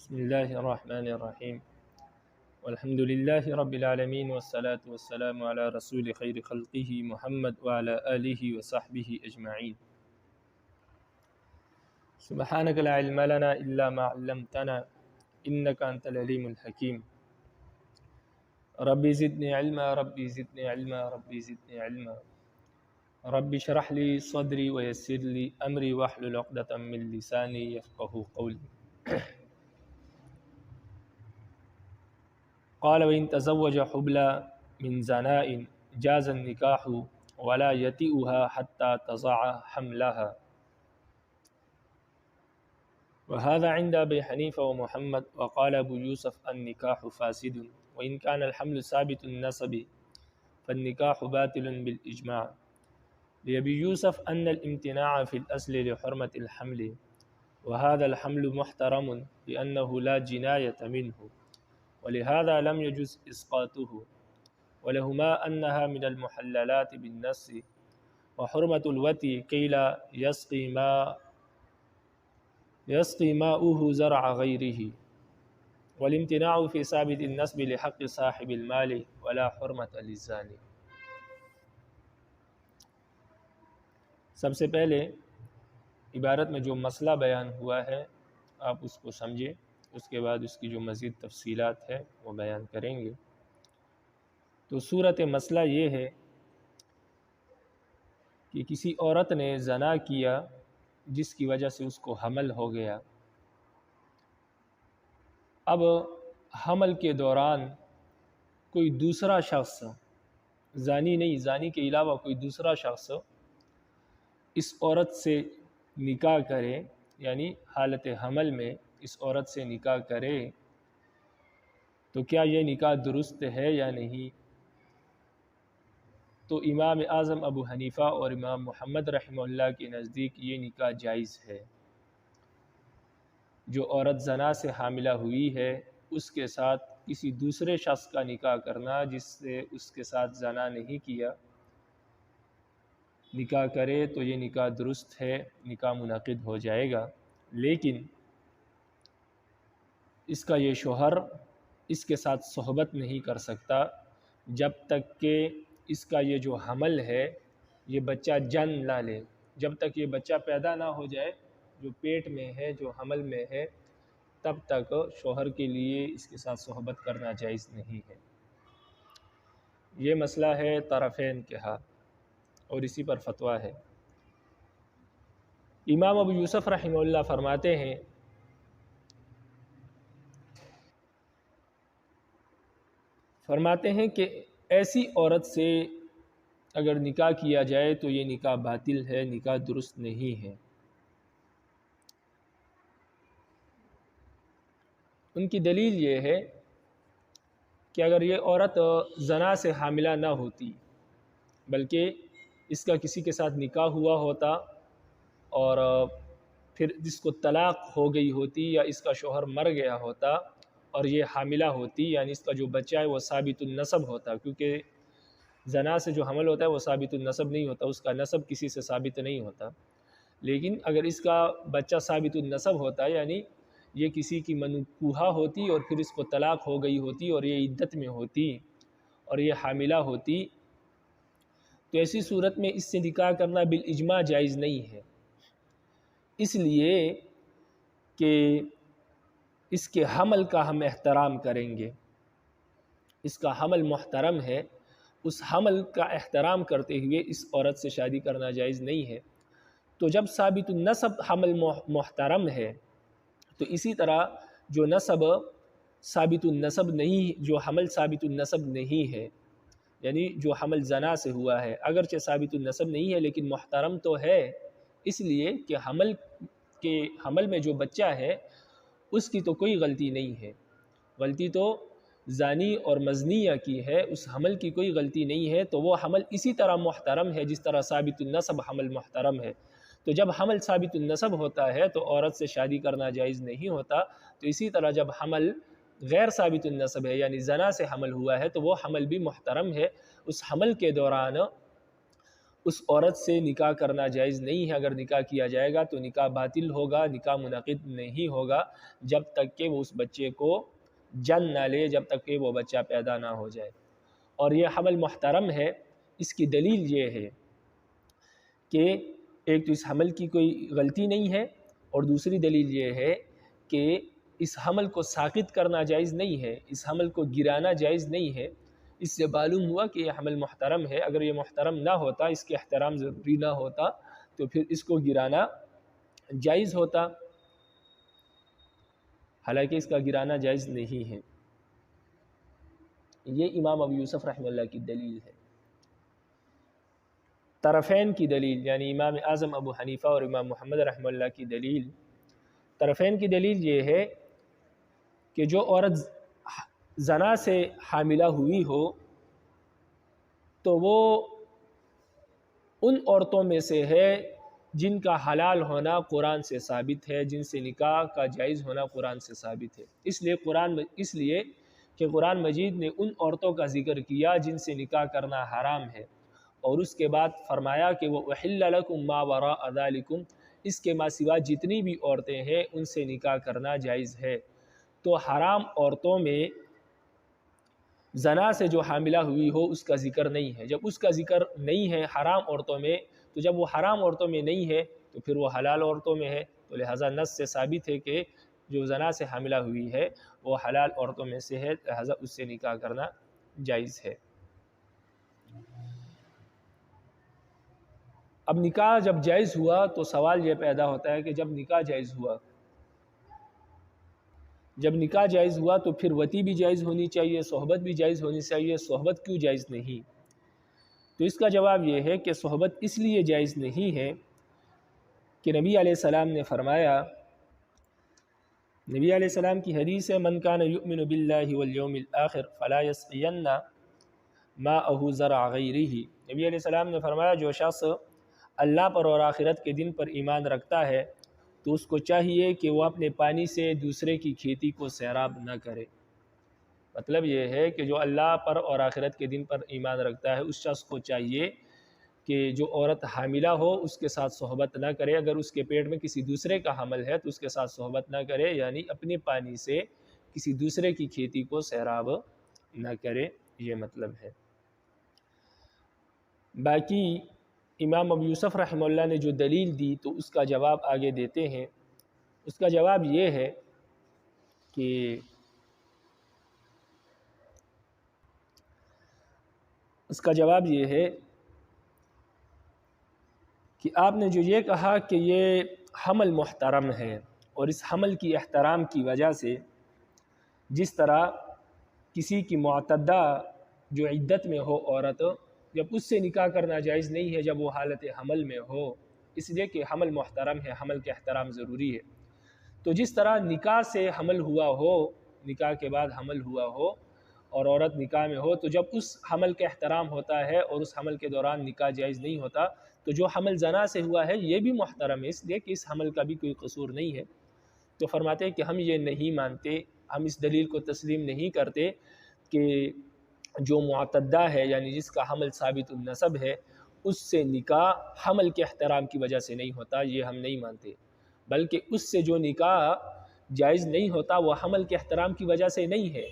بسم الله الرحمن الرحيم والحمد لله رب العالمين والصلاة والسلام على رسول خير خلقه محمد وعلى آله وصحبه أجمعين. سبحانك لا علم لنا إلا ما علمتنا إنك أنت العليم الحكيم. ربي زدني علما ربي زدني علما ربي زدني علما ربي اشرح لي صدري ويسر لي أمري واحلل عقدة من لساني يفقهوا قولي. قال وإن تزوج حبلى من زناء جاز النكاح ولا يتئها حتى تضع حملها. وهذا عند أبي حنيفة ومحمد. وقال أبو يوسف النكاح فاسد وإن كان الحمل ثابت النسب فالنكاح باطل بالإجماع. لأبي يوسف أن الامتناع في الأصل لحرمة الحمل، وهذا الحمل محترم لأنه لا جناية منه ولهذا لم يجوز إسقاطه، ولهما أنها من المحللات بالنص. وحرمة الوتي قيل يسقي ماؤه زرع غيره، والامتناع في ثابت النسب لحق صاحب المال ولا حرمة للزاني. سب سے پہلے عبارت میں جو مسئلہ بیان ہوا ہے آپ اس کو سمجھیں، اس کے بعد اس کی جو مزید تفصیلات ہے وہ بیان کریں گے۔ تو صورت مسئلہ یہ ہے کہ کسی عورت نے زنا کیا جس کی وجہ سے اس کو حمل ہو گیا۔ اب حمل کے دوران کوئی دوسرا شخص، زانی نہیں، زانی کے علاوہ کوئی دوسرا شخص اس عورت سے نکاح کرے، یعنی حالت حمل میں اس عورت سے نکاح کرے، تو کیا یہ نکاح درست ہے یا نہیں؟ تو امام اعظم ابو حنیفہ اور امام محمد رحمہ اللہ کے نزدیک یہ نکاح جائز ہے۔ جو عورت زنا سے حاملہ ہوئی ہے اس کے ساتھ کسی دوسرے شخص کا نکاح کرنا جس سے اس کے ساتھ زنا نہیں کیا، نکاح کرے تو یہ نکاح درست ہے، نکاح منعقد ہو جائے گا، لیکن اس کا یہ شوہر اس کے ساتھ صحبت نہیں کر سکتا جب تک کہ اس کا یہ جو حمل ہے یہ بچہ جنم نہ لے، جب تک یہ بچہ پیدا نہ ہو جائے جو پیٹ میں ہے، جو حمل میں ہے، تب تک شوہر کے لیے اس کے ساتھ صحبت کرنا جائز نہیں ہے۔ یہ مسئلہ ہے طرفین کے ہاں، اور اسی پر فتویٰ ہے۔ امام ابو یوسف رحمہ اللہ فرماتے ہیں کہ ایسی عورت سے اگر نکاح کیا جائے تو یہ نکاح باطل ہے، نکاح درست نہیں ہے۔ ان کی دلیل یہ ہے کہ اگر یہ عورت زنا سے حاملہ نہ ہوتی بلکہ اس کا کسی کے ساتھ نکاح ہوا ہوتا اور پھر جس کو طلاق ہو گئی ہوتی یا اس کا شوہر مر گیا ہوتا اور یہ حاملہ ہوتی، یعنی اس کا جو بچہ ہے وہ ثابت النسب ہوتا، کیونکہ زنا سے جو حمل ہوتا ہے وہ ثابت النسب نہیں ہوتا، اس کا نسب کسی سے ثابت نہیں ہوتا۔ لیکن اگر اس کا بچہ ثابت النسب ہوتا یعنی یہ کسی کی منکوحہ ہوتی اور پھر اس کو طلاق ہو گئی ہوتی اور یہ عدت میں ہوتی اور یہ حاملہ ہوتی، تو ایسی صورت میں اس سے نکاح کرنا بالاجماع جائز نہیں ہے، اس لیے کہ اس کے حمل کا ہم احترام کریں گے، اس کا حمل محترم ہے، اس حمل کا احترام کرتے ہوئے اس عورت سے شادی کرنا جائز نہیں ہے۔ تو جب ثابت النسب حمل محترم ہے تو اسی طرح جو نسب ثابت النسب نہیں، جو حمل ثابت النسب نہیں ہے، یعنی جو حمل زنا سے ہوا ہے اگرچہ ثابت النسب نہیں ہے لیکن محترم تو ہے، اس لیے کہ حمل میں جو بچہ ہے اس کی تو کوئی غلطی نہیں ہے، غلطی تو زانی اور مزنیہ کی ہے، اس حمل کی کوئی غلطی نہیں ہے، تو وہ حمل اسی طرح محترم ہے جس طرح ثابت النسب حمل محترم ہے۔ تو جب حمل ثابت النسب ہوتا ہے تو عورت سے شادی کرنا جائز نہیں ہوتا، تو اسی طرح جب حمل غیر ثابت النسب ہے یعنی زنا سے حمل ہوا ہے تو وہ حمل بھی محترم ہے، اس حمل کے دوران اس عورت سے نکاح کرنا جائز نہیں ہے۔ اگر نکاح کیا جائے گا تو نکاح باطل ہوگا، نکاح منعقد نہیں ہوگا جب تک کہ وہ اس بچے کو جن نہ لے، جب تک کہ وہ بچہ پیدا نہ ہو جائے۔ اور یہ حمل محترم ہے، اس کی دلیل یہ ہے کہ ایک تو اس حمل کی کوئی غلطی نہیں ہے، اور دوسری دلیل یہ ہے کہ اس حمل کو ساقط کرنا جائز نہیں ہے، اس حمل کو گرانا جائز نہیں ہے۔ اس سے معلوم ہوا کہ یہ حمل محترم ہے۔ اگر یہ محترم نہ ہوتا، اس کے احترام ضروری نہ ہوتا، تو پھر اس کو گرانا جائز ہوتا، حالانکہ اس کا گرانا جائز نہیں ہے۔ یہ امام ابو یوسف رحمہ اللہ کی دلیل ہے۔ طرفین کی دلیل، یعنی امام اعظم ابو حنیفہ اور امام محمد رحمہ اللہ کی دلیل، طرفین کی دلیل یہ ہے کہ جو عورت زنا سے حاملہ ہوئی ہو تو وہ ان عورتوں میں سے ہے جن کا حلال ہونا قرآن سے ثابت ہے، جن سے نکاح کا جائز ہونا قرآن سے ثابت ہے۔ اس لیے کہ قرآن مجید نے ان عورتوں کا ذکر کیا جن سے نکاح کرنا حرام ہے، اور اس کے بعد فرمایا کہ وہ احل لکم ما وراء ذالکم، اس کے ما سوا جتنی بھی عورتیں ہیں ان سے نکاح کرنا جائز ہے۔ تو حرام عورتوں میں زنا سے جو حاملہ ہوئی ہو اس کا ذکر نہیں ہے۔ جب اس کا ذکر نہیں ہے حرام عورتوں میں، تو جب وہ حرام عورتوں میں نہیں ہے تو پھر وہ حلال عورتوں میں ہے، تو لہٰذا نص سے ثابت ہے کہ جو زنا سے حاملہ ہوئی ہے وہ حلال عورتوں میں سے ہے، لہٰذا اس سے نکاح کرنا جائز ہے۔ اب نکاح جب جائز ہوا تو سوال یہ پیدا ہوتا ہے کہ جب نکاح جائز ہوا تو پھر وطی بھی جائز ہونی چاہیے، صحبت بھی جائز ہونی چاہیے، صحبت کیوں جائز نہیں؟ تو اس کا جواب یہ ہے کہ صحبت اس لیے جائز نہیں ہے کہ نبی علیہ السلام نے فرمایا، نبی علیہ السلام کی حدیث ہے، من کان یؤمن باللہ والیوم الآخر فلا یسقین ماءہ زرع غیرہ۔ نبی علیہ السلام نے فرمایا جو شخص اللہ پر اور آخرت کے دن پر ایمان رکھتا ہے تو اس کو چاہیے کہ وہ اپنے پانی سے دوسرے کی کھیتی کو سیراب نہ کرے۔ مطلب یہ ہے کہ جو اللہ پر اور آخرت کے دن پر ایمان رکھتا ہے اس شخص کو چاہیے کہ جو عورت حاملہ ہو اس کے ساتھ صحبت نہ کرے، اگر اس کے پیٹ میں کسی دوسرے کا حمل ہے تو اس کے ساتھ صحبت نہ کرے، یعنی اپنے پانی سے کسی دوسرے کی کھیتی کو سیراب نہ کرے، یہ مطلب ہے۔ باقی امام ابو یوسف رحمہ اللہ نے جو دلیل دی تو اس کا جواب آگے دیتے ہیں۔ اس کا جواب یہ ہے کہ آپ نے جو یہ کہا کہ یہ حمل محترم ہے، اور اس حمل کی احترام کی وجہ سے جس طرح کسی کی معتدہ جو عدت میں ہو عورت، جب اس سے نکاح کرنا جائز نہیں ہے جب وہ حالت حمل میں ہو، اس لیے کہ حمل محترم ہے، حمل کے احترام ضروری ہے۔ تو جس طرح نکاح سے حمل ہوا ہو، نکاح کے بعد حمل ہوا ہو اور عورت نکاح میں ہو، تو جب اس حمل کا احترام ہوتا ہے اور اس حمل کے دوران نکاح جائز نہیں ہوتا، تو جو حمل زنا سے ہوا ہے یہ بھی محترم ہے، اس لیے کہ اس حمل کا بھی کوئی قصور نہیں ہے۔ تو فرماتے ہیں کہ ہم یہ نہیں مانتے، ہم اس دلیل کو تسلیم نہیں کرتے کہ جو معتدہ ہے یعنی جس کا حمل ثابت النسب ہے اس سے نکاح حمل کے احترام کی وجہ سے نہیں ہوتا، یہ ہم نہیں مانتے، بلکہ اس سے جو نکاح جائز نہیں ہوتا وہ حمل کے احترام کی وجہ سے نہیں ہے،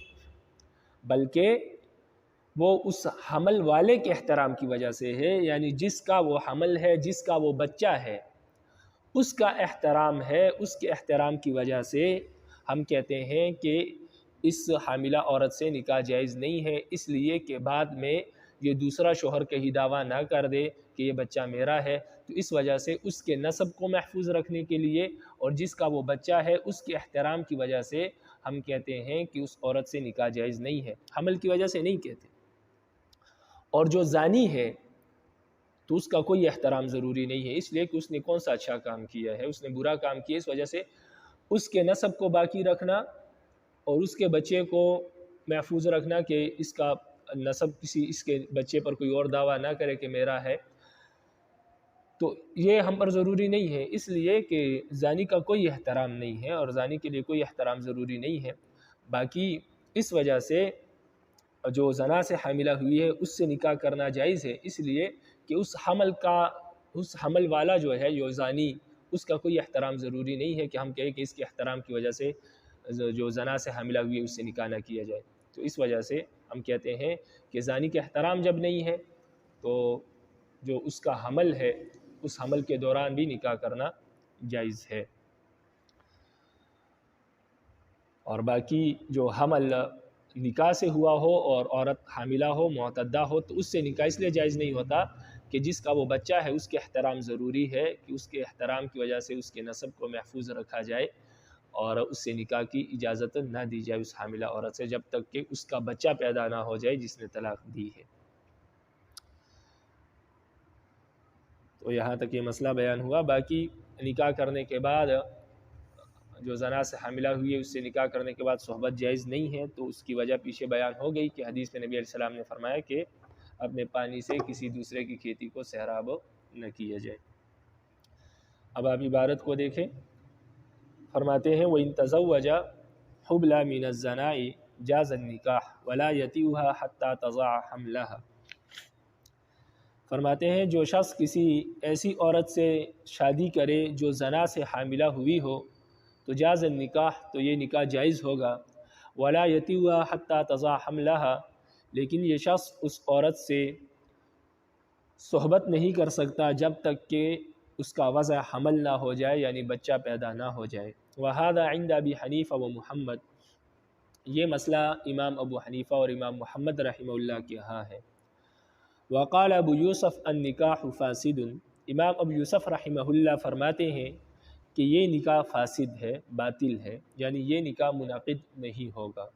بلکہ وہ اس حمل والے کے احترام کی وجہ سے ہے، یعنی جس کا وہ حمل ہے، جس کا وہ بچہ ہے اس کا احترام ہے، اس کے احترام کی وجہ سے ہم کہتے ہیں کہ اس حاملہ عورت سے نکاح جائز نہیں ہے، اس لیے کہ بعد میں یہ دوسرا شوہر کہیں دعویٰ نہ کر دے کہ یہ بچہ میرا ہے، تو اس وجہ سے اس کے نسب کو محفوظ رکھنے کے لیے اور جس کا وہ بچہ ہے اس کے احترام کی وجہ سے ہم کہتے ہیں کہ اس عورت سے نکاح جائز نہیں ہے، حمل کی وجہ سے نہیں کہتے۔ اور جو زانی ہے تو اس کا کوئی احترام ضروری نہیں ہے، اس لیے کہ اس نے کون سا اچھا کام کیا ہے، اس نے برا کام کیا، اس وجہ سے اس کے نسب کو باقی رکھنا اور اس کے بچے کو محفوظ رکھنا کہ اس کا نسب اس کے بچے پر کوئی اور دعویٰ نہ کرے کہ میرا ہے، تو یہ ہم پر ضروری نہیں ہے، اس لیے کہ زانی کا کوئی احترام نہیں ہے اور زانی کے لیے کوئی احترام ضروری نہیں ہے۔ باقی اس وجہ سے جو زنا سے حاملہ ہوئی ہے اس سے نکاح کرنا جائز ہے، اس لیے کہ اس حمل والا جو ہے یوزانی، اس کا کوئی احترام ضروری نہیں ہے کہ ہم کہیں کہ اس کے احترام کی وجہ سے جو زنا سے حاملہ ہوئی ہے اس سے نکاح نہ کیا جائے. تو اس وجہ سے ہم کہتے ہیں کہ زانی کے احترام جب نہیں ہے تو جو اس کا حمل ہے اس حمل کے دوران بھی نکاح کرنا جائز ہے. اور باقی جو حمل نکاح سے ہوا ہو اور عورت حاملہ ہو، معتدہ ہو، تو اس سے نکاح اس لیے جائز نہیں ہوتا کہ جس کا وہ بچہ ہے اس کے احترام ضروری ہے کہ اس کے احترام کی وجہ سے اس کے نسب کو محفوظ رکھا جائے اور اس سے نکاح کی اجازت نہ دی جائے اس حاملہ عورت سے جب تک کہ اس کا بچہ پیدا نہ ہو جائے جس نے طلاق دی ہے. تو یہاں تک یہ مسئلہ بیان ہوا. باقی نکاح کرنے کے بعد جو زنا سے حاملہ ہوئی ہے اس سے نکاح کرنے کے بعد صحبت جائز نہیں ہے، تو اس کی وجہ پیچھے بیان ہو گئی کہ حدیث میں نبی علیہ السلام نے فرمایا کہ اپنے پانی سے کسی دوسرے کی کھیتی کو سیراب نہ کیا جائے. اب آپ عبارت کو دیکھیں، فرماتے ہیں وَإِن تَزَوَّجَ حُبْلَ مِنَ الزَّنَاءِ جَازَ النِّكَاحُ وَلَا يَتِئُهَا حَتَّى تَضَعَ حَمْلَهَا. فرماتے ہیں جو شخص کسی ایسی عورت سے شادی کرے جو زنا سے حاملہ ہوئی ہو تو جاز النکاح، تو یہ نکاح جائز ہوگا. ولا یتیوا حتی تضع حملہا، لیکن یہ شخص اس عورت سے صحبت نہیں کر سکتا جب تک کہ اس کا وضع حمل نہ ہو جائے، یعنی بچہ پیدا نہ ہو جائے. وہذا عند ابی حنیفہ و محمد، یہ مسئلہ امام ابو حنیفہ اور امام محمد رحمہ اللہ کے ہاں ہے. وقال ابو یوسف النکاح فاسد، امام ابو یوسف رحمہ اللہ فرماتے ہیں کہ یہ نکاح فاسد ہے، باطل ہے، یعنی یہ نکاح منعقد نہیں ہوگا.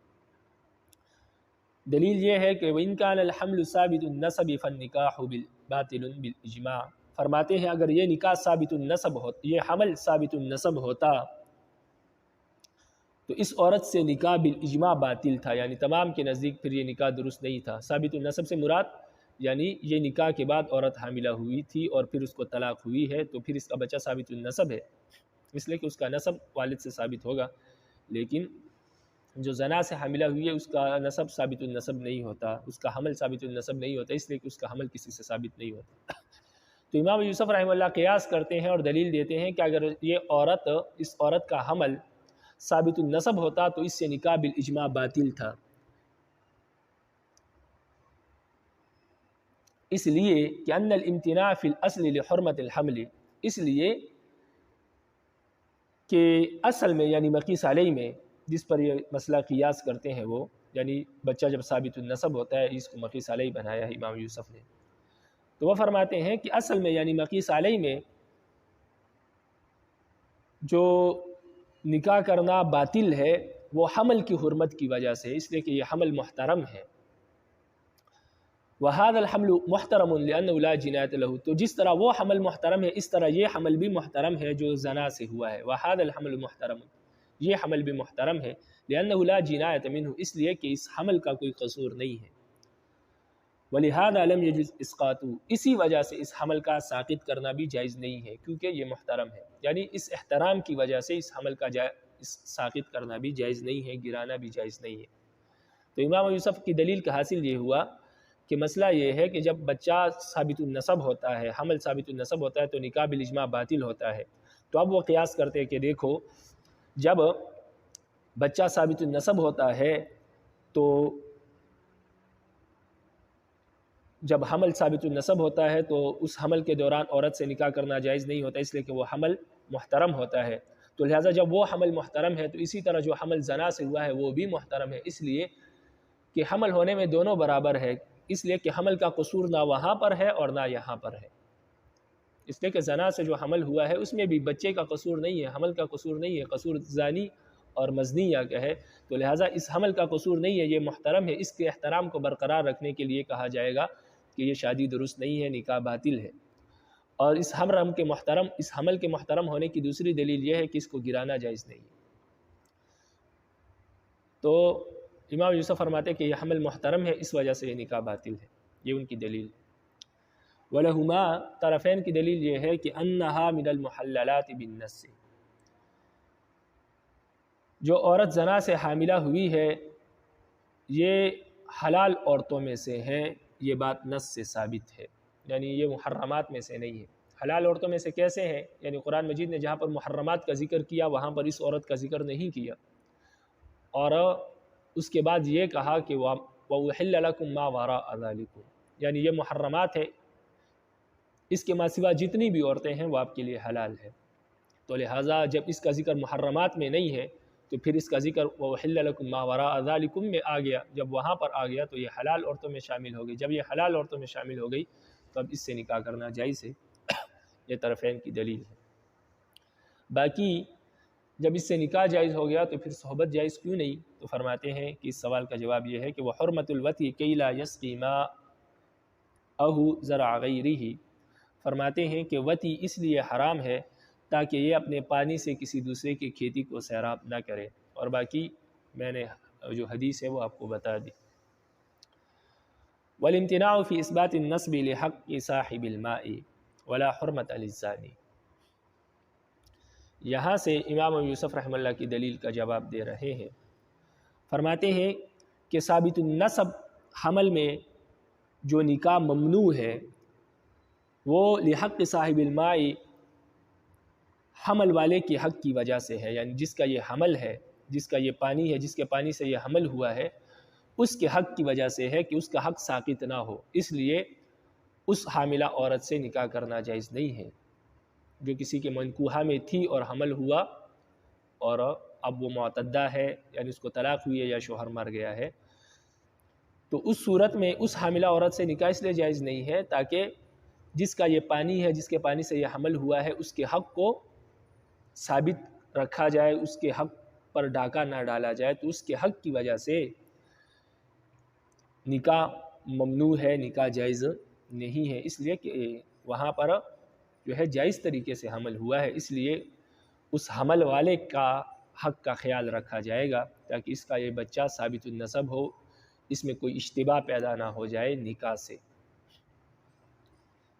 دلیل یہ ہے کہ وَإِن كَانَ الْحَمْلُ ثَابِتُ النَّسَبِ فَالنِّكَاحُ بَاطِلٌ بِالْإِجْمَاعِ. فرماتے ہیں اگر یہ نکاح ثابت النسب ہوتا، یہ حمل ثابت النسب ہوتا تو اس عورت سے نکاح بالاجماع باطل تھا، یعنی تمام کے نزدیک پھر یہ نکاح درست نہیں تھا. ثابت النسب سے مراد یعنی یہ نکاح کے بعد عورت حاملہ ہوئی تھی اور پھر اس کو طلاق ہوئی ہے تو پھر اس کا بچہ ثابت النسب ہے، اس لیے کہ اس کا نسب والد سے ثابت ہوگا. لیکن جو زنا سے حاملہ ہوئی ہے اس کا نسب ثابت النسب نہیں ہوتا، اس کا حمل ثابت النسب نہیں ہوتا، اس لیے کہ اس کا حمل کسی سے ثابت نہیں ہوتا. تو امام یوسف رحمہ اللہ قیاس کرتے ہیں اور دلیل دیتے ہیں کہ اگر اس عورت کا حمل ثابت النسب ہوتا تو اس سے نکاح بالاجماع باطل تھا. اس لیے کہ ان الامتناع فی الاصل لحرمت الحمل، اس لیے کہ اصل میں یعنی مقیس علیہ میں جس پر یہ مسئلہ قیاس کرتے ہیں وہ یعنی بچہ جب ثابت النسب ہوتا ہے اس کو مقیس علیہ بنایا ہے امام یوسف نے. تو وہ فرماتے ہیں کہ اصل میں یعنی مقیس علیہ میں جو نکاح کرنا باطل ہے وہ حمل کی حرمت کی وجہ سے، اس لیے کہ یہ حمل محترم ہے. وَهَذَا الْحَمْلُ مُحْتَرَمٌ لِأَنَّهُ لَا جِنَايَةَ لَهُ، تو جس طرح وہ حمل محترم ہے اس طرح یہ حمل بھی محترم ہے جو زنا سے ہوا ہے. وَهَذَا الْحَمْلُ مُحْتَرَمٌ، یہ حمل بھی محترم ہے. لِأَنَّهُ لَا جِنَايَةَ مِنْهُ، اس لیے کہ اس حمل کا کوئی قصور نہیں ہے. وَلِهَذَا لَمْ يَجُزْ إِسْقَاطُهُ، اسی وجہ سے اس حمل کا ساقط کرنا بھی جائز نہیں ہے کیونکہ یہ محترم ہے، یعنی اس احترام کی وجہ سے اس حمل کا ساقط کرنا بھی جائز نہیں ہے، گرانا بھی جائز نہیں ہے. تو امام یوسف کی دلیل کا حاصل یہ ہوا کہ مسئلہ یہ ہے کہ جب بچہ ثابت النسب ہوتا ہے، حمل ثابت النسب ہوتا ہے تو نکاح بالاجماع باطل ہوتا ہے. تو اب وہ قیاس کرتے ہیں کہ دیکھو جب بچہ ثابت النسب ہوتا ہے تو جب حمل ثابت النسب ہوتا ہے تو اس حمل کے دوران عورت سے نکاح کرنا جائز نہیں ہوتا، اس لیے کہ وہ حمل محترم ہوتا ہے. تو لہٰذا جب وہ حمل محترم ہے تو اسی طرح جو حمل زنا سے ہوا ہے وہ بھی محترم ہے، اس لیے کہ حمل ہونے میں دونوں برابر ہے، اس لیے کہ حمل کا قصور نہ وہاں پر ہے اور نہ یہاں پر ہے. اس لیے کہ زنا سے جو حمل ہوا ہے اس میں بھی بچے کا قصور نہیں ہے، حمل کا قصور نہیں ہے، قصور زانی اور مزنیہ کا ہے. تو لہٰذا اس حمل کا قصور نہیں ہے، یہ محترم ہے، اس کے احترام کو برقرار رکھنے کے لیے کہا جائے گا کہ یہ شادی درست نہیں ہے، نکاح باطل ہے. اور اس حمل کے محترم ہونے کی دوسری دلیل یہ ہے کہ اس کو گرانا جائز نہیں ہے. تو امام یوسف فرماتے ہیں کہ یہ حمل محترم ہے، اس وجہ سے یہ نکاح باطل ہے، یہ ان کی دلیل ہے. وَلَهُمَا، طرفین کی دلیل یہ ہے کہ أَنَّهَا مِنَ الْمُحَلَّلَاتِ بِالنَّسِّ، جو عورت زنا سے حاملہ ہوئی ہے یہ حلال عورتوں میں سے ہے، یہ بات نص سے ثابت ہے. یعنی یہ محرمات میں سے نہیں ہے۔ حلال عورتوں میں سے کیسے ہیں؟ یعنی قرآن مجید نے جہاں پر محرمات کا ذکر کیا وہاں پر اس عورت کا ذکر نہیں کیا، اور اس کے بعد یہ کہا کہ وَأُحِلَّ لَكُم مَّا وَرَاءَ ذَلِكُمْ، یعنی یہ محرمات ہے، اس کے ماں سوا جتنی بھی عورتیں ہیں وہ آپ کے لیے حلال ہے۔ تو لہٰذا جب اس کا ذکر محرمات میں نہیں ہے تو پھر اس کا ذکر وَأُحِلَّ لَكُم مَّا وَرَاءَ ذَلِكُمْ میں آ گیا، جب وہاں پر آ گیا تو یہ حلال عورتوں میں شامل ہو گئی۔ جب یہ حلال عورتوں میں شامل ہو گئی تو اب اس سے نکاح کرنا جائز ہے، یہ طرفین کی دلیل ہے۔ باقی جب اس سے نکاح جائز ہو گیا تو پھر صحبت جائز کیوں نہیں؟ تو فرماتے ہیں کہ اس سوال کا جواب یہ ہے کہ وَحُرْمَةُ الْوَطْءِ كَيْ لَا يَسْقِي مَاءَهُ زَرْعَ غَيْرِهِ، فرماتے ہیں کہ وطی اس لیے حرام ہے تاکہ یہ اپنے پانی سے کسی دوسرے کی کھیتی کو سیراب نہ کرے، اور باقی میں نے جو حدیث ہے وہ آپ کو بتا دی۔ وَالِامْتِنَاعُ فِي إِثْبَاتِ النَّسْبِ لِحَقِّ صَاحِبِ الْمَاءِ وَلَا حُرْمَةَ لِلزَّانِي، یہاں سے امام ابو یوسف رحمہ اللہ کی دلیل کا جواب دے رہے ہیں۔ فرماتے ہیں کہ ثابت النسب حمل میں جو نکاح ممنوع ہے وہ لحق صاحب الماء، حمل والے کے حق کی وجہ سے ہے، یعنی جس کا یہ حمل ہے، جس کا یہ پانی ہے، جس کے پانی سے یہ حمل ہوا ہے، اس کے حق کی وجہ سے ہے کہ اس کا حق ساقط نہ ہو، اس لیے اس حاملہ عورت سے نکاح کرنا جائز نہیں ہے جو کسی کے منکوحہ میں تھی اور حمل ہوا اور اب وہ معتدہ ہے، یعنی اس کو طلاق ہوئی ہے یا شوہر مر گیا ہے، تو اس صورت میں اس حاملہ عورت سے نکاح اس لیے جائز نہیں ہے تاکہ جس کا یہ پانی ہے، جس کے پانی سے یہ حمل ہوا ہے، اس کے حق کو ثابت رکھا جائے، اس کے حق پر ڈاکہ نہ ڈالا جائے، تو اس کے حق کی وجہ سے نکاح ممنوع ہے، نکاح جائز نہیں ہے، اس لیے کہ وہاں پر جو ہے جائز طریقے سے حمل ہوا ہے، اس لیے اس حمل والے کا حق کا خیال رکھا جائے گا تاکہ اس کا یہ بچہ ثابت النسب ہو، اس میں کوئی اشتباہ پیدا نہ ہو جائے نکاح سے۔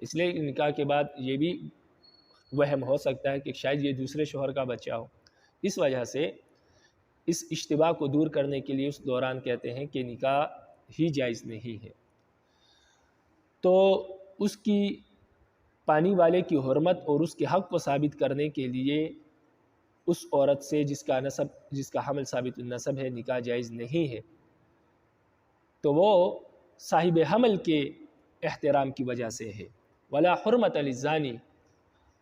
اس لیے نکاح کے بعد یہ بھی وہم ہو سکتا ہے کہ شاید یہ دوسرے شوہر کا بچہ ہو، اس وجہ سے اس اشتباہ کو دور کرنے کے لیے اس دوران کہتے ہیں کہ نکاح ہی جائز نہیں ہے۔ تو اس کی پانی والے کی حرمت اور اس کے حق کو ثابت کرنے کے لیے اس عورت سے جس کا حمل ثابت النسب ہے نکاح جائز نہیں ہے، تو وہ صاحب حمل کے احترام کی وجہ سے ہے۔ ولا حرمت للزانی،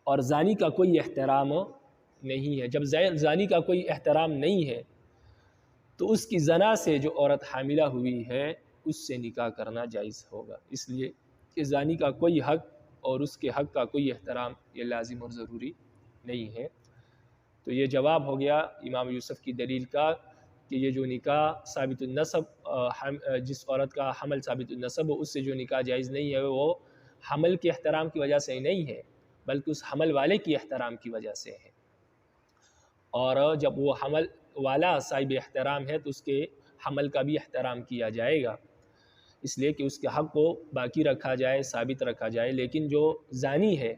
اور زانی کا کوئی احترام نہیں ہے۔ جب زانی کا کوئی احترام نہیں ہے تو اس کی زنا سے جو عورت حاملہ ہوئی ہے اس سے نکاح کرنا جائز ہوگا، اس لیے کہ زانی کا کوئی حق اور اس کے حق کا کوئی احترام یہ لازم اور ضروری نہیں ہے۔ تو یہ جواب ہو گیا امام یوسف کی دلیل کا کہ یہ جو نکاح ثابت النسب، جس عورت کا حمل ثابت النسب ہو اس سے جو نکاح جائز نہیں ہے وہ حمل کے احترام کی وجہ سے نہیں ہے بلکہ اس حمل والے کی احترام کی وجہ سے ہے، اور جب وہ حمل والا صاحب احترام ہے تو اس کے حمل کا بھی احترام کیا جائے گا، اس لیے کہ اس کے حق کو باقی رکھا جائے، ثابت رکھا جائے، لیکن جو زانی ہے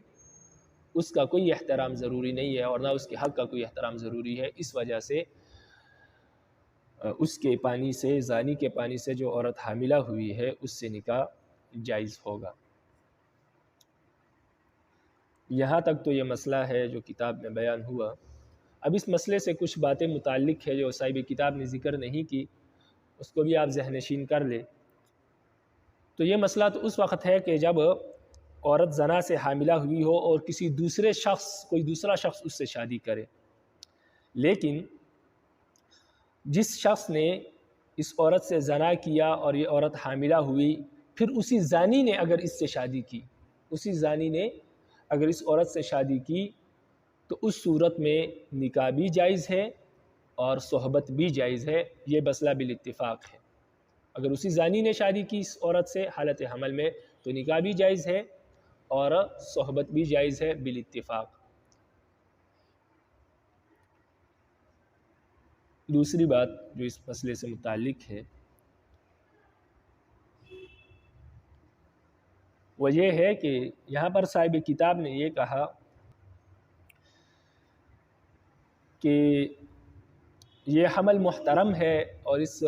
اس کا کوئی احترام ضروری نہیں ہے اور نہ اس کے حق کا کوئی احترام ضروری ہے، اس وجہ سے اس کے پانی سے، زانی کے پانی سے جو عورت حاملہ ہوئی ہے اس سے نکاح جائز ہوگا۔ یہاں تک تو یہ مسئلہ ہے جو کتاب میں بیان ہوا۔ اب اس مسئلے سے کچھ باتیں متعلق ہے جو صاحب کتاب نے ذکر نہیں کی، اس کو بھی آپ ذہن نشین کر لیں۔ تو یہ مسئلہ تو اس وقت ہے کہ جب عورت زنا سے حاملہ ہوئی ہو اور کسی دوسرے شخص، کوئی دوسرا شخص اس سے شادی کرے، لیکن جس شخص نے اس عورت سے زنا کیا اور یہ عورت حاملہ ہوئی، پھر اسی زانی نے اگر اس سے شادی کی، اسی زانی نے اگر اس عورت سے شادی کی تو اس صورت میں نکاح بھی جائز ہے اور صحبت بھی جائز ہے، یہ مسئلہ بالاتفاق ہے۔ اگر اسی زانی نے شادی کی اس عورت سے حالت حمل میں تو نکاح بھی جائز ہے اور صحبت بھی جائز ہے بالاتفاق۔ دوسری بات جو اس مسئلے سے متعلق ہے وہ یہ ہے کہ یہاں پر صاحب کتاب نے یہ کہا کہ یہ حمل محترم ہے اور اس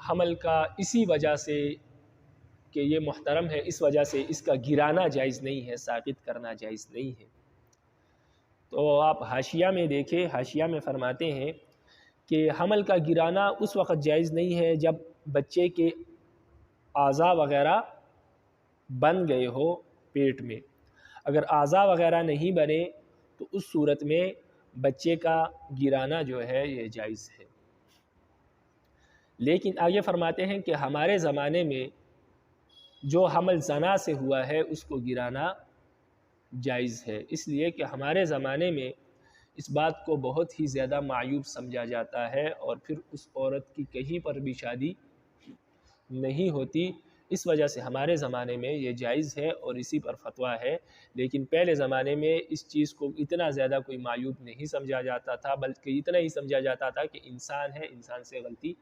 حمل کا اسی وجہ سے کہ یہ محترم ہے، اس وجہ سے اس کا گرانا جائز نہیں ہے، ساقط کرنا جائز نہیں ہے۔ تو آپ حاشیہ میں دیکھیں، حاشیہ میں فرماتے ہیں کہ حمل کا گرانا اس وقت جائز نہیں ہے جب بچے کے اعضاء وغیرہ بن گئے ہو پیٹ میں۔ اگر اعضاء وغیرہ نہیں بنے تو اس صورت میں بچے کا گرانا جو ہے یہ جائز ہے۔ لیکن آگے فرماتے ہیں کہ ہمارے زمانے میں جو حمل زنا سے ہوا ہے اس کو گرانا جائز ہے، اس لیے کہ ہمارے زمانے میں اس بات کو بہت ہی زیادہ معیوب سمجھا جاتا ہے، اور پھر اس عورت کی کہیں پر بھی شادی نہیں ہوتی۔ اس وجہ سے ہمارے زمانے میں یہ جائز ہے اور اسی پر فتویٰ ہے۔ لیکن پہلے زمانے میں اس چیز کو اتنا زیادہ کوئی معیوب نہیں سمجھا جاتا تھا، بلکہ اتنا ہی سمجھا جاتا تھا کہ انسان ہے، انسان سے غلطی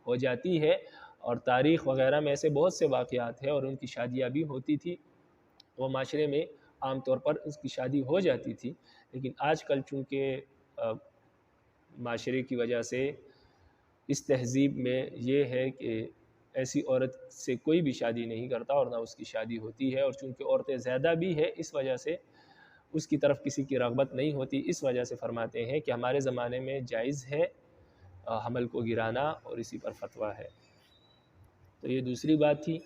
ہو جاتی ہے، اور تاریخ وغیرہ میں ایسے بہت سے واقعات ہیں اور ان کی شادیاں بھی ہوتی تھی، وہ معاشرے میں عام طور پر اس کی شادی ہو جاتی تھی۔ لیکن آج کل چونکہ معاشرے کی وجہ سے اس تہذیب میں یہ ہے کہ ایسی عورت سے کوئی بھی شادی نہیں کرتا اور نہ اس کی شادی ہوتی ہے، اور چونکہ عورتیں زیادہ بھی ہے اس وجہ سے اس کی طرف کسی کی رغبت نہیں ہوتی۔ اس وجہ سے فرماتے ہیں کہ ہمارے زمانے میں جائز ہے حمل کو گرانا، اور اسی پر فتویٰ ہے۔ تو یہ دوسری بات تھی۔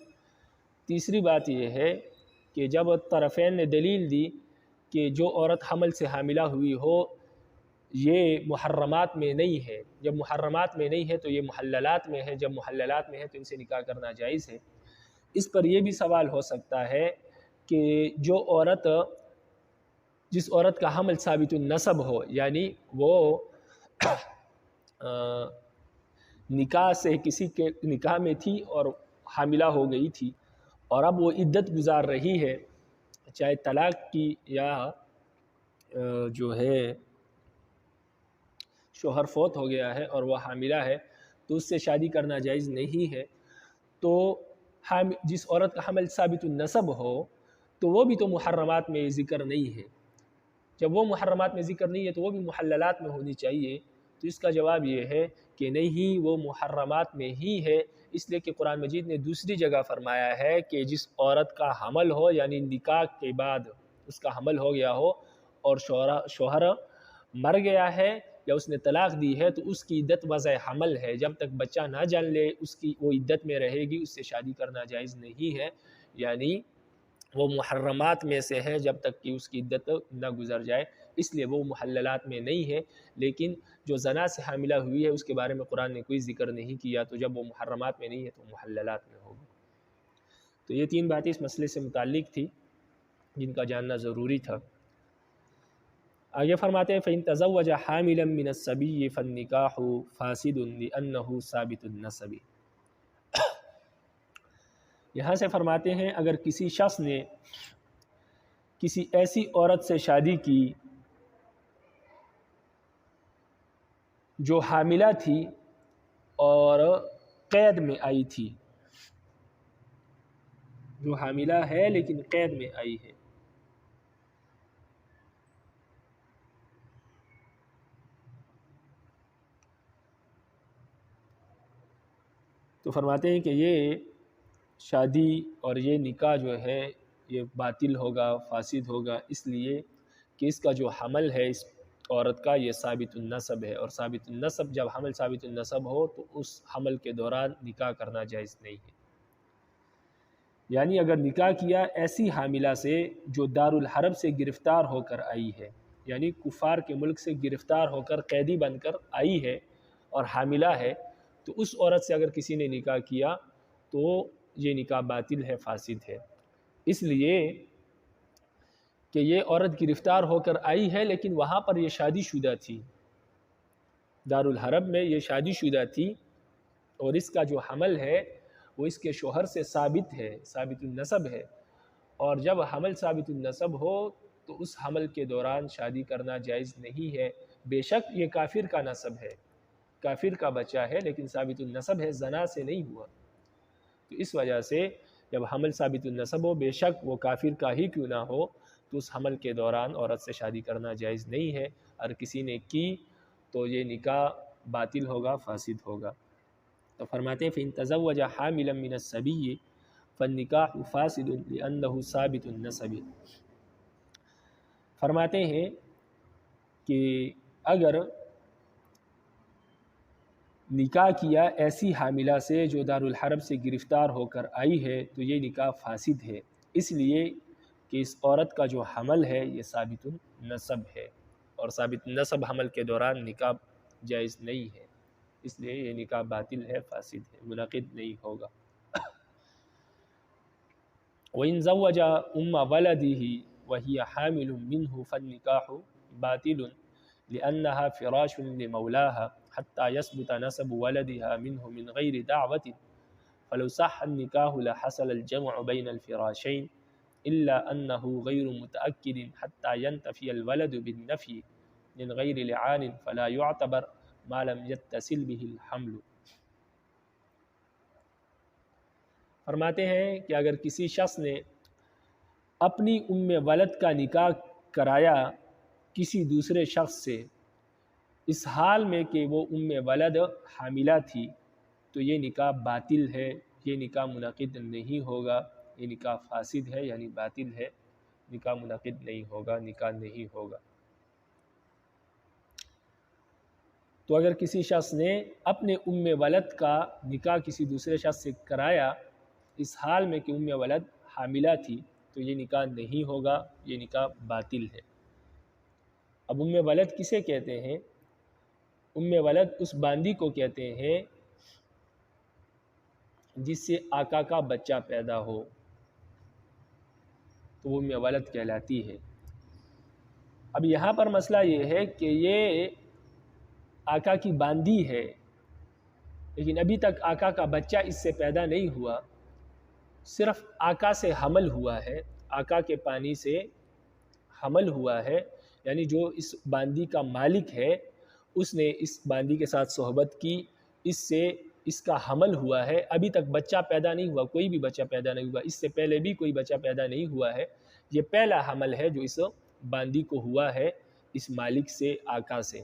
تیسری بات یہ ہے کہ جب طرفین نے دلیل دی کہ جو عورت حمل سے حاملہ ہوئی ہو یہ محرمات میں نہیں ہے، جب محرمات میں نہیں ہے تو یہ محللات میں ہے، جب محللات میں ہے تو ان سے نکاح کرنا جائز ہے۔ اس پر یہ بھی سوال ہو سکتا ہے کہ جو عورت، جس عورت کا حمل ثابت النسب ہو، یعنی وہ نکاح سے کسی کے نکاح میں تھی اور حاملہ ہو گئی تھی، اور اب وہ عدت گزار رہی ہے، چاہے طلاق کی یا جو ہے شوہر فوت ہو گیا ہے اور وہ حاملہ ہے، تو اس سے شادی کرنا جائز نہیں ہے۔ تو جس عورت کا حمل ثابت النسب ہو تو وہ بھی تو محرمات میں ذکر نہیں ہے۔ جب وہ محرمات میں ذکر نہیں ہے تو وہ بھی محللات میں ہونی چاہیے۔ تو اس کا جواب یہ ہے کہ نہیں، وہ محرمات میں ہی ہے، اس لیے کہ قرآن مجید نے دوسری جگہ فرمایا ہے کہ جس عورت کا حمل ہو، یعنی نکاح کے بعد اس کا حمل ہو گیا ہو اور شوہر مر گیا ہے یا اس نے طلاق دی ہے، تو اس کی عدت وضع حمل ہے، جب تک بچہ نہ جن لے اس کی وہ عدت میں رہے گی، اس سے شادی کرنا جائز نہیں ہے، یعنی وہ محرمات میں سے ہے جب تک کہ اس کی عدت نہ گزر جائے، اس لیے وہ محللات میں نہیں ہے۔ لیکن جو زنا سے حاملہ ہوئی ہے اس کے بارے میں قرآن نے کوئی ذکر نہیں کیا، تو جب وہ محرمات میں نہیں ہے تو محللات میں ہوگی۔ تو یہ تین باتیں اس مسئلے سے متعلق تھی جن کا جاننا ضروری تھا۔ آگے فرماتے ہیں فَإِن تَزَوَّجَ حَامِلًا مِّنَ الصَّبِيِّ فَالنِّكَاحُ فَاسِدٌ لِأَنَّهُ ثَابِتُ النَّسَبِ۔ یہاں سے فرماتے ہیں اگر کسی شخص نے کسی ایسی عورت سے شادی کی جو حاملہ تھی اور قید میں آئی تھی، جو حاملہ ہے لیکن قید میں آئی ہے، تو فرماتے ہیں کہ یہ شادی اور یہ نکاح جو ہے یہ باطل ہوگا، فاسد ہوگا، اس لیے کہ اس کا جو حمل ہے اس عورت کا یہ ثابت النسب ہے، اور ثابت النسب جب حمل ثابت النسب ہو تو اس حمل کے دوران نکاح کرنا جائز نہیں ہے۔ یعنی اگر نکاح کیا ایسی حاملہ سے جو دارالحرب سے گرفتار ہو کر آئی ہے، یعنی کفار کے ملک سے گرفتار ہو کر قیدی بن کر آئی ہے اور حاملہ ہے، تو اس عورت سے اگر کسی نے نکاح کیا تو یہ نکاح باطل ہے، فاسد ہے، اس لیے کہ یہ عورت گرفتار ہو کر آئی ہے لیکن وہاں پر یہ شادی شدہ تھی، دارالحرب میں یہ شادی شدہ تھی، اور اس کا جو حمل ہے وہ اس کے شوہر سے ثابت ہے، ثابت النسب ہے، اور جب حمل ثابت النسب ہو تو اس حمل کے دوران شادی کرنا جائز نہیں ہے، بے شک یہ کافر کا نسب ہے، کافر کا بچہ ہے لیکن ثابت النسب ہے، زنا سے نہیں ہوا، تو اس وجہ سے جب حمل ثابت النسب ہو، بے شک وہ کافر کا ہی کیوں نہ ہو، تو اس حمل کے دوران عورت سے شادی کرنا جائز نہیں ہے، اور کسی نے کی تو یہ نکاح باطل ہوگا، فاسد ہوگا۔ تو فرماتے ہیں فَإِن تَزَوَّجَ حَامِلًا مِّنَ الصَّبِيِّ، فالنکاح فاسد لأنه ثابت النسب۔ فرماتے ہیں کہ اگر نکاح کیا ایسی حاملہ سے جو دارالحرب سے گرفتار ہو کر آئی ہے تو یہ نکاح فاسد ہے، اس لیے کہ اس عورت کا جو حمل ہے یہ ثابت النسب ہے، اور ثابت النسب حمل کے دوران نکاح جائز نہیں ہے، اس لیے یہ نکاح باطل ہے، فاسد ہے، منعقد نہیں ہوگا۔ وَإِن زَوَّجَ أُمَّ وَلَدِهِ وَهِيَ حَامِلٌ مِّنْهُ فَالنِّكَاحُ بَاطِلٌ لِأَنَّهَا فِرَاشٌ لِمَوْلَاهَا حَتَّى يَثْبُتَ نَسَبُ وَلَدِهَا مِنْهُ مِنْ غَيْرِ دَعْوَةٍ فَلَوْ صَحَّ النِّكَاحُ لَحَصَلَ الْجَمْعُ بَيْنَ الْفِرَاشَيْنِ إِلَّا أَنَّهُ غَيْرُ مُتَأَكِّدٍ حَتَّى يَنْتَفِيَ الْوَلَدُ بِالنَّفْيِ مِنْ غَيْرِ لِعَانٍ فَلَا يُعْتَبَرُ مَا لَمْ يَتَّصِلْ بِهِ الْحَمْلُ۔ فرماتے ہیں کہ اگر کسی شخص نے اپنی ام ولد کا نکاح کرایا کسی دوسرے شخص سے اس حال میں کہ وہ ام ولد حاملہ تھی تو یہ نکاح باطل ہے، یہ نکاح منعقد نہیں ہوگا، یہ نکاح فاسد ہے یعنی باطل ہے، نکاح منعقد نہیں ہوگا، نکاح نہیں ہوگا۔ تو اگر کسی شخص نے اپنے ام ولد کا نکاح کسی دوسرے شخص سے کرایا اس حال میں کہ ام ولد حاملہ تھی تو یہ نکاح نہیں ہوگا، یہ نکاح باطل ہے۔ اب ام ولد کسے کہتے ہیں؟ ام ولد اس باندی کو کہتے ہیں جس سے آقا کا بچہ پیدا ہو تو وہ ام ولد کہلاتی ہے۔ اب یہاں پر مسئلہ یہ ہے کہ یہ آقا کی باندی ہے لیکن ابھی تک آقا کا بچہ اس سے پیدا نہیں ہوا، صرف آقا سے حمل ہوا ہے، آقا کے پانی سے حمل ہوا ہے، یعنی جو اس باندی کا مالک ہے اس نے اس باندی کے ساتھ صحبت کی، اس سے اس کا حمل ہوا ہے، ابھی تک بچہ پیدا نہیں ہوا، کوئی بھی بچہ پیدا نہیں ہوا، اس سے پہلے بھی کوئی بچہ پیدا نہیں ہوا ہے، یہ پہلا حمل ہے جو اس باندی کو ہوا ہے اس مالک سے، آقا سے۔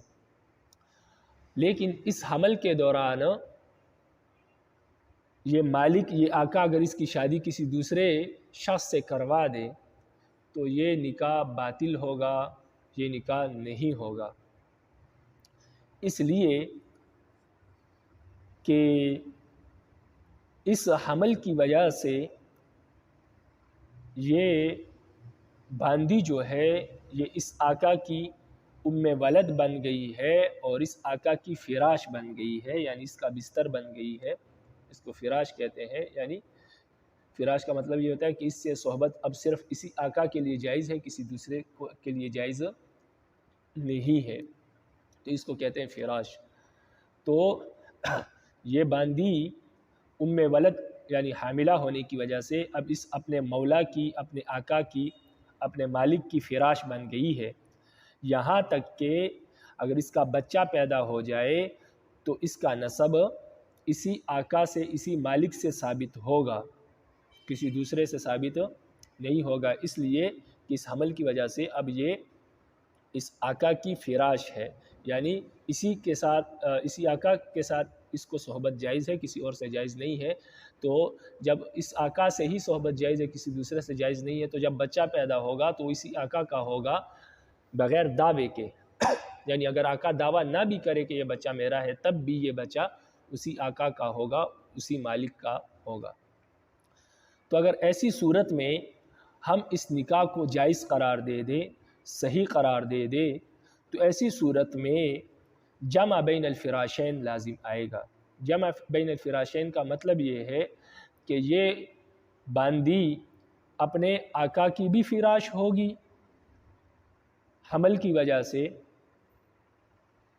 لیکن اس حمل کے دوران یہ مالک، یہ آقا اگر اس کی شادی کسی دوسرے شخص سے کروا دے تو یہ نکاح باطل ہوگا، یہ نکاح نہیں ہوگا، اس لیے کہ اس حمل کی وجہ سے یہ باندی جو ہے یہ اس آقا کی ام ولد بن گئی ہے اور اس آقا کی فراش بن گئی ہے، یعنی اس کا بستر بن گئی ہے، اس کو فراش کہتے ہیں، یعنی فراش کا مطلب یہ ہوتا ہے کہ اس سے صحبت اب صرف اسی آقا کے لیے جائز ہے، کسی دوسرے کے لیے جائز نہیں ہے، تو اس کو کہتے ہیں فراش۔ تو یہ باندی ام ولد یعنی حاملہ ہونے کی وجہ سے اب اس اپنے مولا کی، اپنے آقا کی، اپنے مالک کی فراش بن گئی ہے، یہاں تک کہ اگر اس کا بچہ پیدا ہو جائے تو اس کا نسب اسی آقا سے، اسی مالک سے ثابت ہوگا، کسی دوسرے سے ثابت نہیں ہوگا، اس لیے کہ اس حمل کی وجہ سے اب یہ اس آقا کی فراش ہے، یعنی اسی کے ساتھ، اسی آقا کے ساتھ اس کو صحبت جائز ہے، کسی اور سے جائز نہیں ہے۔ تو جب اس آقا سے ہی صحبت جائز ہے، کسی دوسرے سے جائز نہیں ہے، تو جب بچہ پیدا ہوگا تو اسی آقا کا ہوگا بغیر دعوے کے، یعنی اگر آقا دعویٰ نہ بھی کرے کہ یہ بچہ میرا ہے تب بھی یہ بچہ اسی آقا کا ہوگا، اسی مالک کا ہوگا۔ تو اگر ایسی صورت میں ہم اس نکاح کو جائز قرار دے دیں، صحیح قرار دے دیں، تو ایسی صورت میں جمع بین الفراشین لازم آئے گا۔ جمع بین الفراشین کا مطلب یہ ہے کہ یہ باندی اپنے آقا کی بھی فراش ہوگی حمل کی وجہ سے،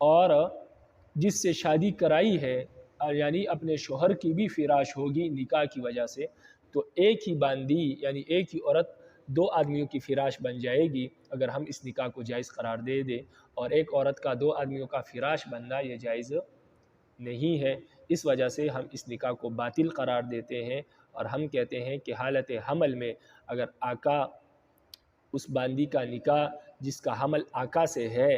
اور جس سے شادی کرائی ہے یعنی اپنے شوہر کی بھی فراش ہوگی نکاح کی وجہ سے، تو ایک ہی باندی یعنی ایک ہی عورت دو آدمیوں کی فراش بن جائے گی اگر ہم اس نکاح کو جائز قرار دے دیں، اور ایک عورت کا دو آدمیوں کا فراش بننا یہ جائز نہیں ہے، اس وجہ سے ہم اس نکاح کو باطل قرار دیتے ہیں، اور ہم کہتے ہیں کہ حالت حمل میں اگر آقا اس باندی کا نکاح جس کا حمل آقا سے ہے،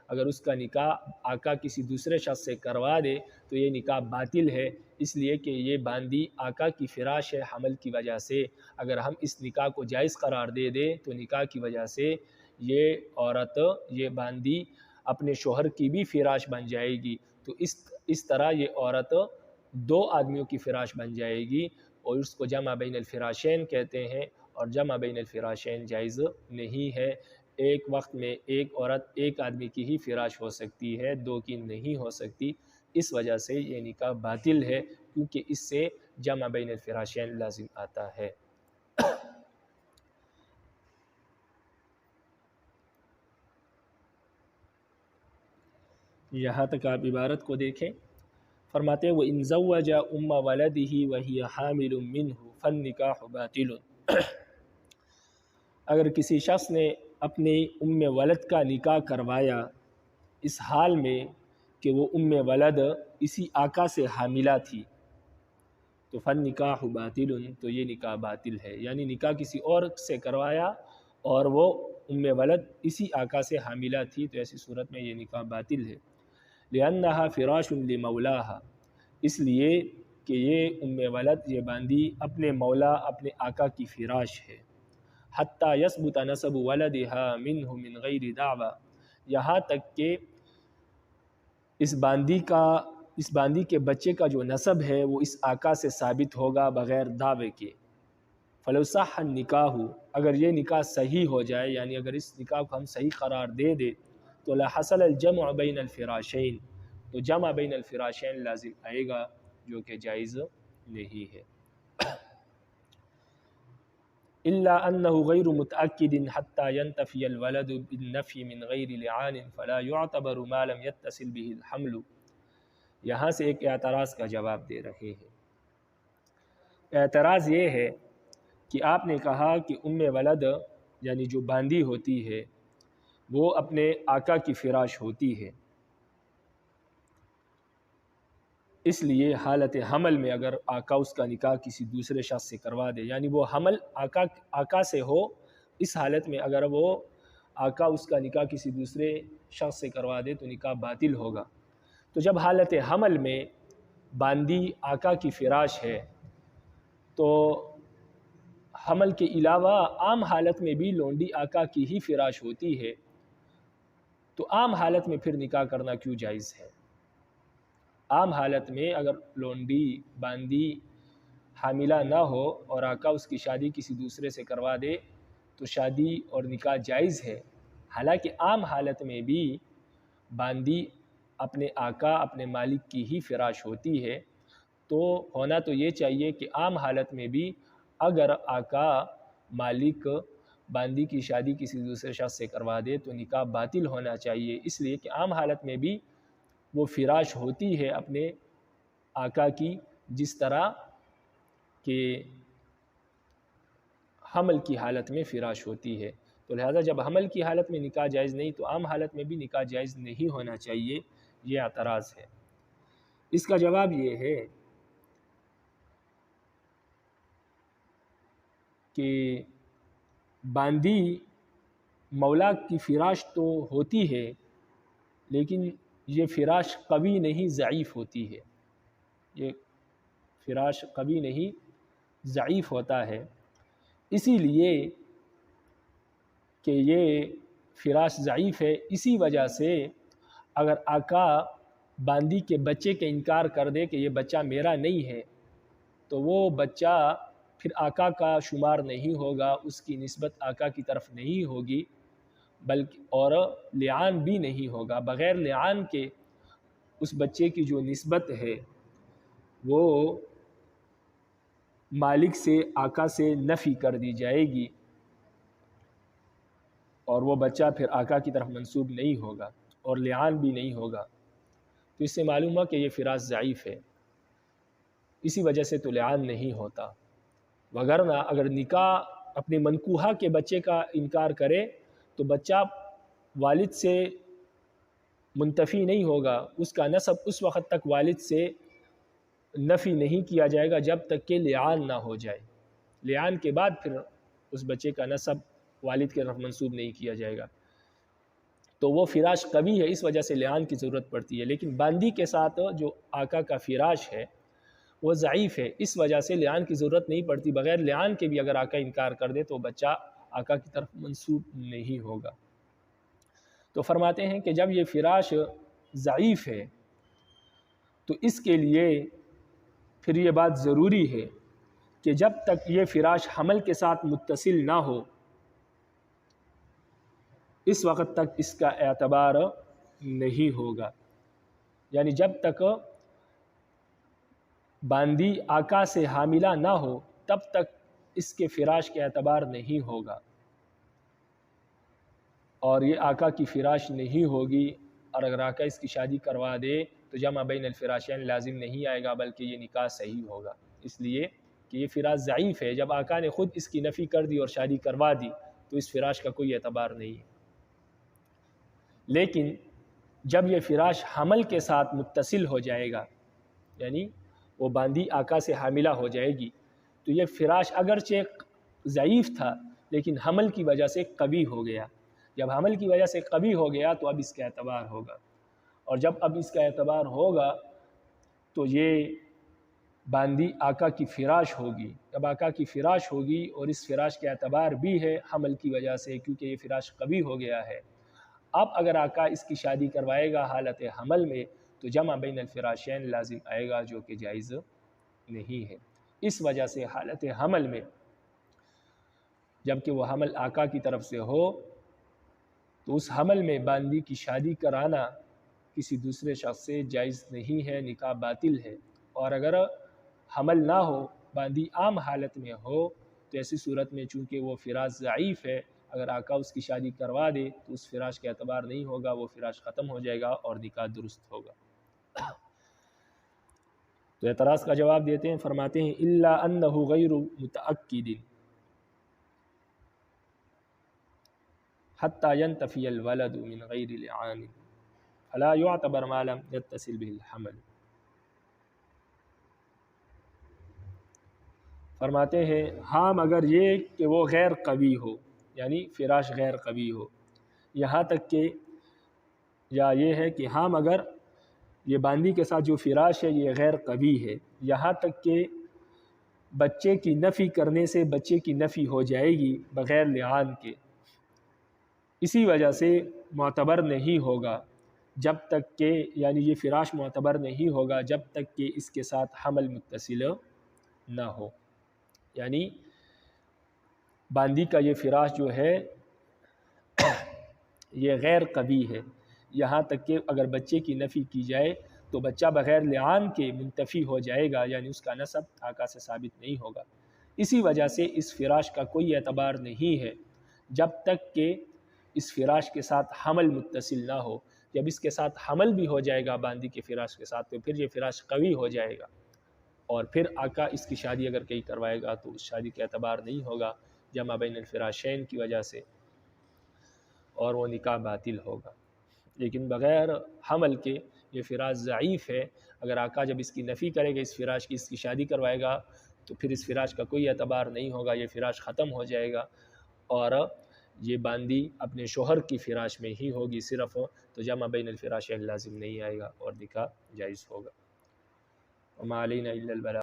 اگر اس کا نکاح آقا کسی دوسرے شخص سے کروا دے تو یہ نکاح باطل ہے، اس لیے کہ یہ باندی آقا کی فراش ہے حمل کی وجہ سے۔ اگر ہم اس نکاح کو جائز قرار دے دیں تو نکاح کی وجہ سے یہ عورت، یہ باندی اپنے شوہر کی بھی فراش بن جائے گی، تو اس طرح یہ عورت دو آدمیوں کی فراش بن جائے گی، اور اس کو جمع بین الفراشین کہتے ہیں، اور جمع بین الفراشین جائز نہیں ہے۔ ایک وقت میں ایک عورت ایک آدمی کی ہی فراش ہو سکتی ہے، دو کی نہیں ہو سکتی، اس وجہ سے یہ نکاح باطل ہے، کیونکہ اس سے جمع بین الفراشین لازم آتا ہے۔ یہاں تک آپ عبارت کو دیکھیں، فرماتے ہیں وَإِن زَوَّجَ أُمَّ وَلَدِهِ وَهِيَ حَامِلٌ مِّنْهُ فَالنِّكَاحُ بَاطِلٌ۔ اگر کسی شخص نے اپنی ولد کا نکاح کروایا اس حال میں کہ وہ ولد اسی آقا سے حاملہ تھی، تو فَالنِّكَاحُ بَاطِلٌ، تو یہ نکاح باطل ہے، یعنی نکاح کسی اور سے کروایا اور وہ ولد اسی آقا سے حاملہ تھی، تو ایسی صورت میں یہ نکاح باطل ہے۔ لِأَنَّهَا فِرَاشٌ لِمَوْلَاهَا، اس لیے کہ یہ ولد، یہ باندی اپنے مولا، اپنے آقا کی فراش ہے۔ حَتَّى يَثْبُتَ نَسَبُ وَلَدِهَا مِنْهُ مِنْ غَيْرِ دَعْوَى، یہاں تک کہ اس باندی کے بچے کا جو نسب ہے وہ اس آقا سے ثابت ہوگا بغیر دعوے کے۔ فَلَوْ صَحَّ النِّكَاحُ، اگر یہ نکاح صحیح ہو جائے، یعنی اگر اس نکاح کو ہم صحیح قرار دے دیں، تو لَحَصَلَ الْجَمْعُ بَيْنَ الْفِرَاشَيْنِ، تو جمع بین الفراشین لازم آئے گا، جو کہ جائز نہیں ہے۔ إِلَّا أَنَّهُ غَيْرُ مُتَأَكِّدٍ حَتَّى يَنْتَفِيَ الْوَلَدُ بِالنَّفْيِ مِنْ غَيْرِ لِعَانٍ فَلَا يُعْتَبَرُ مَا لَمْ يَتَّصِلْ بِهِ الْحَمْلُ۔ یہاں سے ایک اعتراض کا جواب دے رہے ہیں۔ اعتراض یہ ہے کہ آپ نے کہا کہ ولد یعنی جو باندی ہوتی ہے وہ اپنے آقا کی فراش ہوتی ہے، اس لیے حالت حمل میں اگر آقا اس کا نکاح کسی دوسرے شخص سے کروا دے، یعنی وہ حمل آقا سے ہو، اس حالت میں اگر وہ آقا اس کا نکاح کسی دوسرے شخص سے کروا دے تو نکاح باطل ہوگا۔ تو جب حالت حمل میں باندی آقا کی فراش ہے، تو حمل کے علاوہ عام حالت میں بھی لونڈی آقا کی ہی فراش ہوتی ہے، تو عام حالت میں پھر نکاح کرنا کیوں جائز ہے؟ عام حالت میں اگر لونڈی باندی حاملہ نہ ہو اور آقا اس کی شادی کسی دوسرے سے کروا دے تو شادی اور نکاح جائز ہے۔ حالانکہ عام حالت میں بھی باندی اپنے آقا، اپنے مالک کی ہی فراش ہوتی ہے، تو ہونا تو یہ چاہیے کہ عام حالت میں بھی اگر آقا مالک باندی کی شادی کسی دوسرے شخص سے کروا دے تو نکاح باطل ہونا چاہیے، اس لیے کہ عام حالت میں بھی وہ فراش ہوتی ہے اپنے آقا کی، جس طرح کہ حمل کی حالت میں فراش ہوتی ہے۔ تو لہذا جب حمل کی حالت میں نکاح جائز نہیں تو عام حالت میں بھی نکاح جائز نہیں ہونا چاہیے، یہ اعتراض ہے۔ اس کا جواب یہ ہے کہ باندی مولا کی فراش تو ہوتی ہے، لیکن یہ فراش قوی نہیں، ضعیف ہوتی ہے۔ یہ فراش قوی نہیں، ضعیف ہوتا ہے، اسی لیے کہ یہ فراش ضعیف ہے، اسی وجہ سے اگر آقا باندی کے بچے کے انکار کر دے کہ یہ بچہ میرا نہیں ہے، تو وہ بچہ پھر آقا کا شمار نہیں ہوگا، اس کی نسبت آقا کی طرف نہیں ہوگی، بلکہ اور لعان بھی نہیں ہوگا۔ بغیر لعان کے اس بچے کی جو نسبت ہے وہ مالک سے، آقا سے نفی کر دی جائے گی، اور وہ بچہ پھر آقا کی طرف منسوب نہیں ہوگا اور لعان بھی نہیں ہوگا۔ تو اس سے معلوم ہوا کہ یہ فراش ضعیف ہے، اسی وجہ سے تو لعان نہیں ہوتا۔ وگرنہ اگر نکاح اپنے منکوحہ کے بچے کا انکار کرے تو بچہ والد سے منتفی نہیں ہوگا، اس کا نسب اس وقت تک والد سے نفی نہیں کیا جائے گا جب تک کہ لعان نہ ہو جائے۔ لعان کے بعد پھر اس بچے کا نسب والد کی طرف منسوب نہیں کیا جائے گا۔ تو وہ فراش قوی ہے، اس وجہ سے لعان کی ضرورت پڑتی ہے، لیکن باندی کے ساتھ جو آقا کا فراش ہے وہ ضعیف ہے، اس وجہ سے لعان کی ضرورت نہیں پڑتی۔ بغیر لعان کے بھی اگر آقا انکار کر دے تو بچہ آقا کی طرف منسوب نہیں ہوگا۔ تو فرماتے ہیں کہ جب یہ فراش ضعیف ہے تو اس کے لیے پھر یہ بات ضروری ہے کہ جب تک یہ فراش حمل کے ساتھ متصل نہ ہو اس وقت تک اس کا اعتبار نہیں ہوگا، یعنی جب تک باندی آقا سے حاملہ نہ ہو تب تک اس کے فراش کے اعتبار نہیں ہوگا، اور یہ آقا کی فراش نہیں ہوگی، اور اگر آقا اس کی شادی کروا دے تو جمع بین الفراشین لازم نہیں آئے گا بلکہ یہ نکاح صحیح ہوگا، اس لیے کہ یہ فراش ضعیف ہے۔ جب آقا نے خود اس کی نفی کر دی اور شادی کروا دی تو اس فراش کا کوئی اعتبار نہیں ہے، لیکن جب یہ فراش حمل کے ساتھ متصل ہو جائے گا، یعنی وہ باندی آقا سے حاملہ ہو جائے گی، تو یہ فراش اگرچہ ضعیف تھا لیکن حمل کی وجہ سے قوی ہو گیا۔ جب حمل کی وجہ سے قوی ہو گیا تو اب اس کا اعتبار ہوگا، اور جب اب اس کا اعتبار ہوگا تو یہ باندی آقا کی فراش ہوگی۔ جب آقا کی فراش ہوگی اور اس فراش کے اعتبار بھی ہے حمل کی وجہ سے، کیونکہ یہ فراش قوی ہو گیا ہے، اب اگر آقا اس کی شادی کروائے گا حالت حمل میں تو جمع بین الفراشین لازم آئے گا، جو کہ جائز نہیں ہے۔ اس وجہ سے حالت حمل میں جب کہ وہ حمل آقا کی طرف سے ہو تو اس حمل میں باندی کی شادی کرانا کسی دوسرے شخص سے جائز نہیں ہے، نکاح باطل ہے، اور اگر حمل نہ ہو باندی عام حالت میں ہو تو ایسی صورت میں چونکہ وہ فراش ضعیف ہے، اگر آقا اس کی شادی کروا دے تو اس فراش کا اعتبار نہیں ہوگا، وہ فراش ختم ہو جائے گا اور نکاح درست ہوگا۔ تو اعتراض کا جواب دیتے ہیں، فرماتے ہیں الا انہ غیر متأکد حتی ینتفی الولد من غیر لعان فلا يعتبر ما لم يتصل به الحمل۔ فرماتے ہیں ہاں مگر یہ کہ وہ غیر قوی ہو، یعنی فراش غیر قوی ہو، یہاں تک کہ یا یہ ہے کہ ہاں مگر یہ باندی کے ساتھ جو فراش ہے یہ غیر قوی ہے، یہاں تک کہ بچے کی نفی کرنے سے بچے کی نفی ہو جائے گی بغیر لعان کے، اسی وجہ سے معتبر نہیں ہوگا جب تک کہ، یعنی یہ فراش معتبر نہیں ہوگا جب تک کہ اس کے ساتھ حمل متصل نہ ہو، یعنی باندی کا یہ فراش جو ہے یہ غیر قوی ہے، یہاں تک کہ اگر بچے کی نفی کی جائے تو بچہ بغیر لعان کے منتفی ہو جائے گا، یعنی اس کا نسب آقا سے ثابت نہیں ہوگا۔ اسی وجہ سے اس فراش کا کوئی اعتبار نہیں ہے جب تک کہ اس فراش کے ساتھ حمل متصل نہ ہو۔ جب اس کے ساتھ حمل بھی ہو جائے گا باندی کے فراش کے ساتھ تو پھر یہ فراش قوی ہو جائے گا، اور پھر آقا اس کی شادی اگر کہیں کروائے گا تو اس شادی کا اعتبار نہیں ہوگا جمع بین الفراشین کی وجہ سے، اور وہ نکاح باطل ہوگا۔ لیکن بغیر حمل کے یہ فراش ضعیف ہے، اگر آقا جب اس کی نفی کرے گا اس فراش کی، اس کی شادی کروائے گا تو پھر اس فراش کا کوئی اعتبار نہیں ہوگا، یہ فراش ختم ہو جائے گا، اور یہ باندی اپنے شوہر کی فراش میں ہی ہوگی صرف، تو جمع بین الفراشین لازم نہیں آئے گا اور نکاح جائز ہوگا۔ وما علینا الا البلاغ۔